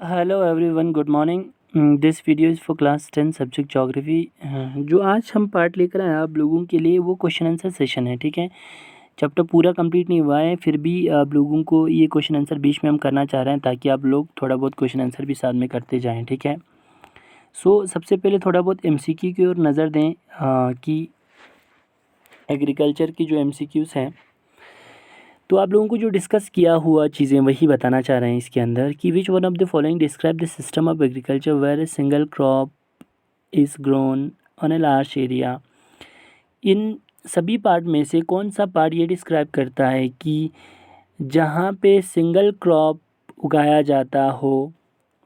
Hello everyone, good morning. This video is for class 10 subject geography. जो आज हम part लेकर आए आप लोगों के लिए वो क्वेश्चन आंसर सेशन है, ठीक है। चैप्टर पूरा कंप्लीट नहीं हुआ है, फिर भी आप लोगों को ये क्वेश्चन आंसर बीच में हम करना चाह रहे हैं ताकि आप लोग थोड़ा बहुत क्वेश्चन आंसर भी साथ में करते जाएं, ठीक है। सबसे पहले थोड़ा बहुत एमसीक्यू की ओर नज़र दें कि एग्रीकल्चर की जो एमसीक्यूज़ हैं, तो आप लोगों को जो डिस्कस किया हुआ चीज़ें वही बताना चाह रहे हैं इसके अंदर कि which one of the following describe the system of agriculture where a single crop is grown on a large area. इन सभी पार्ट में से कौन सा पार्ट ये डिस्क्राइब करता है कि जहाँ पे सिंगल क्रॉप उगाया जाता हो,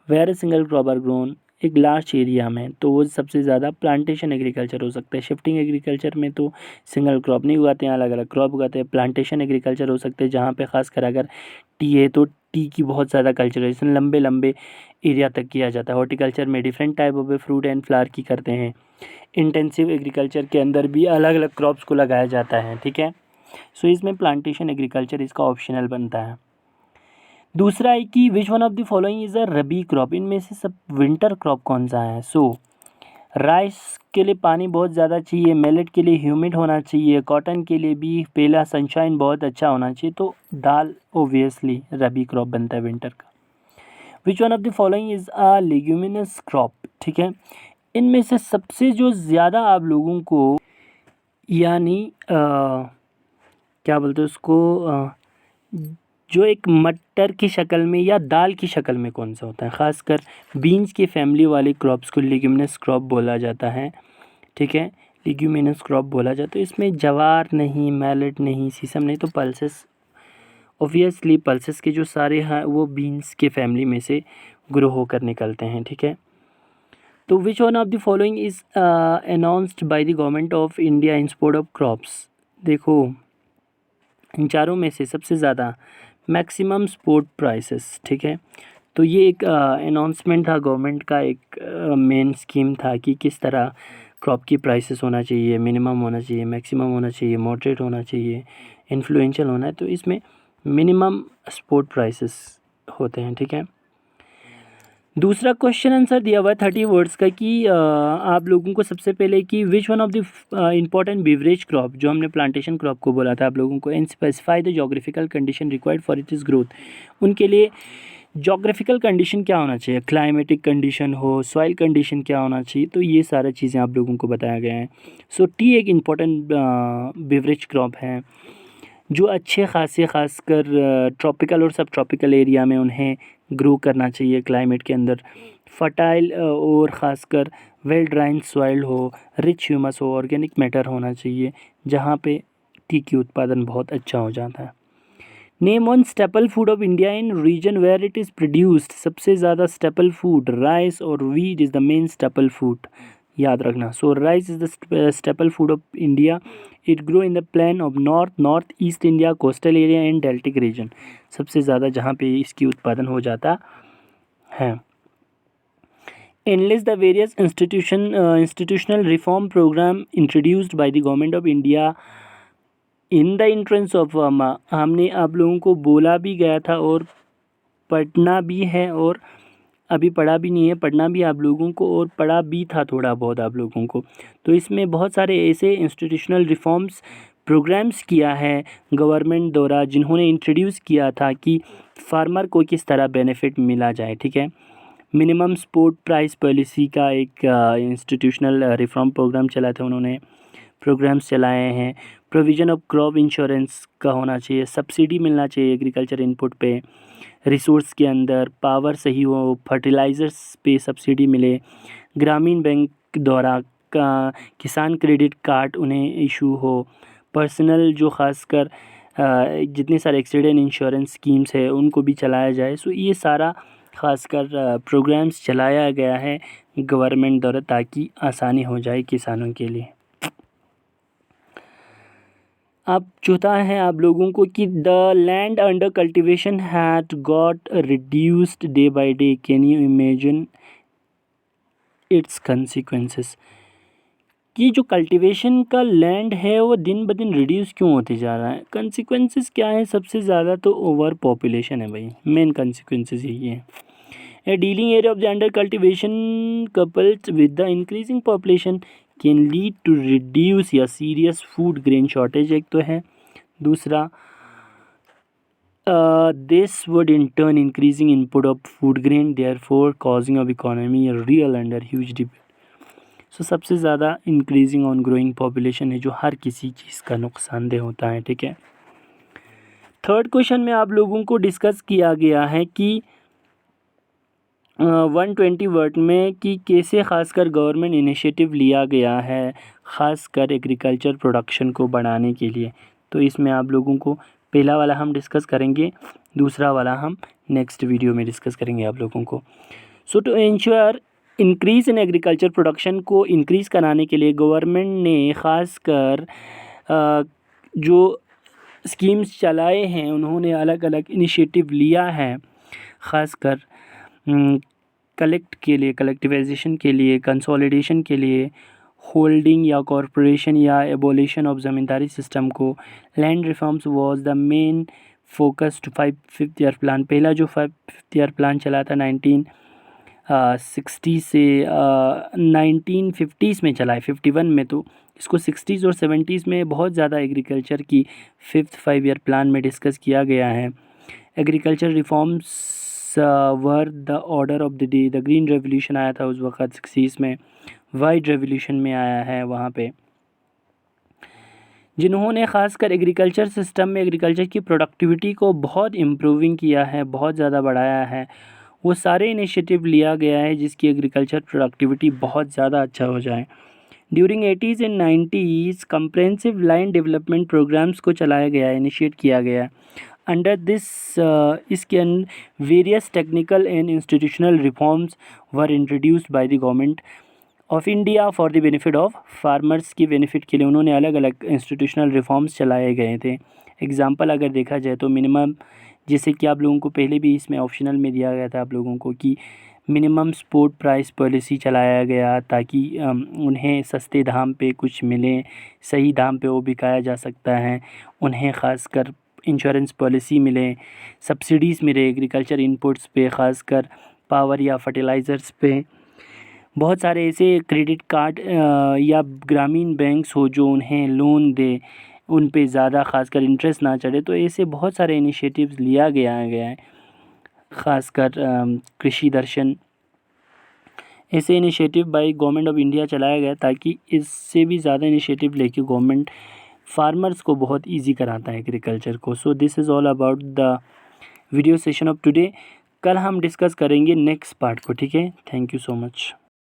where a single crop are grown, एक लार्ज एरिया में, तो वो सबसे ज़्यादा प्लांटेशन एग्रीकल्चर हो सकता है। शिफ्टिंग एग्रीकल्चर में तो सिंगल क्रॉप नहीं उगाते हैं, अलग अलग क्रॉप उगाते हैं। प्लांटेशन एग्रीकल्चर हो सकते हैं जहाँ पे खासकर अगर टी है तो टी की बहुत ज़्यादा कल्चराइजेशन लंबे लंबे एरिया तक किया जाता है। हॉर्टिकल्चर में different type of fruit and flower की करते हैं। इंटेंसिव एग्रीकल्चर के अंदर भी अलग अलग क्रॉप्स को लगाया जाता है, ठीक है। इसमें प्लांटेशन एग्रीकल्चर इसका ऑप्शनल बनता है। दूसरा है कि which one of the following is a rabi crop, इनमें से सब विंटर क्रॉप कौन सा है। राइस के लिए पानी बहुत ज़्यादा चाहिए, मिलेट के लिए ह्यूमिड होना चाहिए, कॉटन के लिए भी पहला सनशाइन बहुत अच्छा होना चाहिए, तो दाल ओबियसली रबी क्रॉप बनता है विंटर का। विच one of the following is a leguminous crop, ठीक है। इनमें से सबसे जो ज़्यादा आप लोगों को यानी क्या बोलते हैं उसको, जो एक मटर की शक्ल में या दाल की शक्ल में कौन सा होता है, ख़ासकर बीन्स की फैमिली वाले क्रॉप्स को लेग्यूमिनस क्रॉप बोला जाता है, ठीक है। लेग्यूमिनस क्रॉप बोला जाता है। इसमें जवार नहीं, मैलेट नहीं, सीसम नहीं, तो पल्सेस, ऑब्वियसली पल्सेस के जो सारे हैं वो बीन्स के फैमिली में से ग्रो होकर निकलते हैं, ठीक है। तो विच one of the following is announced by the government of India in support of crops. देखो, इन चारों में से सबसे ज़्यादा मैक्सिमम सपोर्ट प्राइसेस, ठीक है। तो ये एक अनाउंसमेंट था गवर्नमेंट का, एक मेन स्कीम था कि किस तरह क्रॉप की प्राइसेस होना चाहिए, मिनिमम होना चाहिए, मैक्सिमम होना चाहिए, मॉडरेट होना चाहिए, इन्फ्लुएंशियल होना है। तो इसमें मिनिमम सपोर्ट प्राइसेस होते हैं, ठीक है। दूसरा क्वेश्चन आंसर दिया हुआ है 30 वर्ड्स का कि आप लोगों को सबसे पहले कि which one of the important beverage crop, जो हमने प्लांटेशन क्रॉप को बोला था आप लोगों को, and specify the geographical condition required for it is growth. उनके लिए जोग्राफिकल कंडीशन क्या होना चाहिए, क्लाइमेटिक कंडीशन हो, सॉइल कंडीशन क्या होना चाहिए, तो ये सारा चीज़ें आप लोगों को बताया गया है। टी एक इम्पॉर्टेंट बेवरेज क्रॉप है जो अच्छे खासे खासकर ट्रॉपिकल और सब ट्रॉपिकल एरिया में उन्हें ग्रो करना चाहिए क्लाइमेट के अंदर। फर्टाइल और ख़ासकर वेल ड्राइंड सॉइल हो, रिच ह्यूमस हो, ऑर्गेनिक मैटर होना चाहिए, जहाँ पे टी की उत्पादन बहुत अच्छा हो जाता है। Name one staple food of India in region where it is produced. सबसे ज़्यादा स्टेपल फूड राइस और wheat is the main staple food, याद रखना। Rice is the staple food of India. It grow in the plain of north east India, coastal area and deltaic region. सबसे ज़्यादा जहाँ पे इसकी उत्पादन हो जाता है। Enlist the various institutional reform program introduced by the government of India in the entrance of हमने आप लोगों को बोला भी गया था और पढ़ना भी है, और अभी पढ़ा भी नहीं है, पढ़ना भी आप लोगों को, और पढ़ा भी था थोड़ा बहुत आप लोगों को। तो इसमें बहुत सारे ऐसे इंस्टीट्यूशनल रिफॉर्म्स प्रोग्राम्स किया है गवर्नमेंट द्वारा, जिन्होंने इंट्रोड्यूस किया था कि फार्मर को किस तरह बेनिफिट मिला जाए, ठीक है। मिनिमम सपोर्ट प्राइस पॉलिसी का एक इंस्टीट्यूशनल रिफॉर्म प्रोग्राम चला था उन्होंने, प्रोग्राम्स चलाए हैं। प्रोविज़न ऑफ क्रॉप इंश्योरेंस का होना चाहिए, सब्सिडी मिलना चाहिए एग्रीकल्चर इनपुट पे, रिसोर्स के अंदर पावर सही हो, फर्टिलाइज़र्स पे सब्सिडी मिले, ग्रामीण बैंक द्वारा का किसान क्रेडिट कार्ड उन्हें इशू हो, पर्सनल जो ख़ासकर जितने सारे एक्सीडेंट इंश्योरेंस स्कीम्स है उनको भी चलाया जाए। ये सारा ख़ासकर प्रोग्राम्स चलाया गया है गवर्नमेंट द्वारा ताकि आसानी हो जाए किसानों के लिए। अब चौथा है आप लोगों को कि the land under cultivation had got reduced day by day, can you imagine it's consequences. कि जो कल्टीवेशन का लैंड है वो दिन ब दिन रिड्यूस क्यों होते जा रहा है, कंसिक्वेंसेस क्या है। सबसे ज़्यादा तो ओवर पॉपुलेशन है भाई, मेन कंसिक्वेंसेस यही है। A dealing area of the under cultivation couples with the increasing population can lead to reduce या सीरियस फूड ग्रेन शॉर्टेज, एक तो है। दूसरा, this would in turn increasing input of food grain, therefore causing of economy a real under huge debate। सो सबसे ज़्यादा increasing on growing population है जो हर किसी चीज़ का नुकसानदेह होता है, ठीक है। थर्ड क्वेश्चन में आप लोगों को डिस्कस किया गया है कि 120 वर्ड में कि कैसे खासकर गवर्नमेंट इनिशिएटिव लिया गया है खासकर एग्रीकल्चर प्रोडक्शन को बढ़ाने के लिए। तो इसमें आप लोगों को पहला वाला हम डिस्कस करेंगे, दूसरा वाला हम नेक्स्ट वीडियो में डिस्कस करेंगे आप लोगों को। So to ensure increase in agriculture production को इंक्रीज़ कराने के लिए गवर्नमेंट ने ख़ासकर जो स्कीम्स चलाए हैं, उन्होंने अलग अलग इनिशिएटिव लिया है ख़ासकर कलेक्ट के लिए, कलेक्टिवाइजेशन के लिए, कंसोलिडेशन के लिए, होल्डिंग या कॉरपोरेशन या एबोलिशन ऑफ ज़मींदारी सिस्टम को। Land reforms was the main focus to fifth year plan. पहला जो फिफ्थ ईयर प्लान चला था 1960 से 1950s में चला है, 51 में, तो इसको 60s और 70s में बहुत ज़्यादा एग्रीकल्चर की फिफ्थ 5 ईयर प्लान में डिस्कस किया गया है। Agriculture reforms were the order of the day. The green revolution आया था उस वक़्त 60s में, वाइट रेवोल्यूशन में आया है वहाँ पे, जिन्होंने ख़ासकर एग्रीकल्चर सिस्टम में एग्रीकल्चर की प्रोडक्टिविटी को बहुत इम्प्रूविंग किया है, बहुत ज़्यादा बढ़ाया है। वो सारे इनिशिएटिव लिया गया है जिसकी एग्रीकल्चर प्रोडक्टिविटी बहुत ज़्यादा अच्छा हो जाए। During 80s and 90s comprehensive land development programs को चलाया गया है, इनिशिएट किया गया है। अंडर दिस इसके various technical and institutional reforms were introduced by the government of India for the benefit of farmers की बेनिफिट के लिए उन्होंने अलग अलग इंस्टीट्यूशनल रिफॉर्म्स चलाए गए थे। एग्जांपल अगर देखा जाए तो मिनिमम, जैसे कि आप लोगों को पहले भी इसमें ऑप्शनल में दिया गया था आप लोगों को कि मिनिमम सपोर्ट प्राइस पॉलिसी चलाया गया ताकि उन्हें सस्ते दाम पे कुछ मिले, सही दाम पे वो बिकाया जा सकता है। उन्हें ख़ासकर इंश्योरेंस पॉलिसी मिले, सब्सिडीज़ मिले एग्रीकल्चर इनपुट्स पे, ख़ासकर पावर या फर्टिलाइज़र्स पे। बहुत सारे ऐसे क्रेडिट कार्ड या ग्रामीण बैंक्स हो जो उन्हें लोन दे, उन पे ज़्यादा ख़ासकर इंटरेस्ट ना चढ़े। तो ऐसे बहुत सारे इनिशिएटिव्स लिया गया है, ख़ासकर कृषि दर्शन, ऐसे initiative by government of India चलाया गया ताकि इससे भी ज़्यादा इनिशिएटिव लेके गवर्नमेंट फार्मर्स को बहुत इजी कराता है एग्रीकल्चर को। So this is all about the video session of today. कल हम डिस्कस करेंगे नेक्स्ट पार्ट को, ठीक है। Thank you so much.